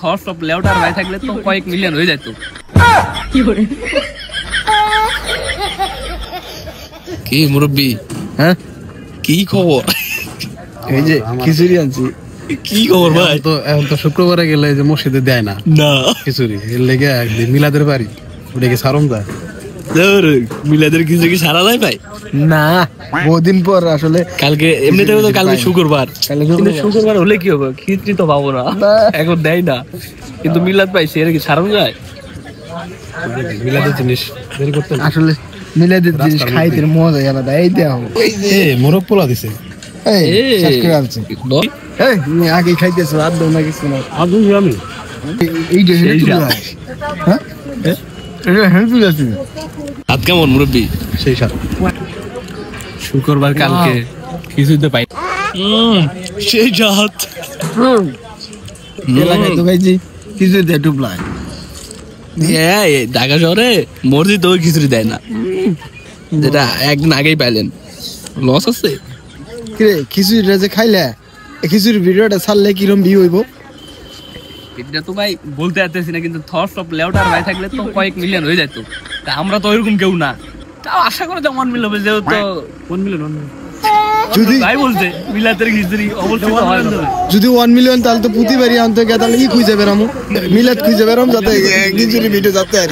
Thoughts of লেউটার ভাই থাকলে তো কয়েক মিলিয়ন হয়ে যেত। কি মুরব্বি, হ্যাঁ কি খবর? এই যে খিচুড়ি আনছি। কি খবর ভাই? এখন তো শুক্রবারে গেলে যে মসজিদে দেয় না না খিচুড়ি, এর লেগে একদিন মিলাদের বাড়ি ওটা কি সারম যায় মিলাদের কিছু কি সারা যায় ভাই? না, বহুদিন পর আসলে কালকে এমনিতেও তো কালকে শুক্রবার, কিন্তু শুক্রবার হলে কি হবে, খিচড়ি তো পাবো না, এখন দেয় না, কিন্তু মিলাদ পাইছে, এর কি সারানো যায়? মিলাদের জিনিস বের করতে আসলে মিলাদের জিনিস খাইতে মজা আলাদা। এই দেখো মোরগ পোলা দিছে। আগে খাইতেছো আর দাও না কিছু না। আমি হাত কেমন মুরব্বি? সেই সাথে শুক্রবার কালকে কিছুই তো পাই সেই জাত এলাকায় তো খাইছি কিছু দেয় টুপলায়। ঢাকা শহরে মসজিদ তো খিচুড়ি দেয় না, যেটা একদিন আগেই পাইলেন। লস আছে খিচুড়িটা যে খাইলে খিচুড়ির ভিডিওটা ছাড়লে কিরম ভিউ হইব এটা তো ভাই বলতে পারতেছি না, কিন্তু থটস অফ লেউটার ভাই থাকলে তো কয়েক মিলিয়ন হয়ে যেত। তা আমরা তো ওইরকম কেউ না, তাও আশা করে যে 1 মিলিয়ন হবে, যেহেতু 1 মিলিয়ন যদি ভাই বলছে মিলাদের খিচুড়ি অবশ্যই তো হয় না। যদি 1 মিলিয়ন তাহলে তো প্রতিবারই আনতে গেলে ই খুঁজে বেরামো, মিলাদ খুঁজে বেরাম যাতে খিচুড়ি ভিডিও যাতে আর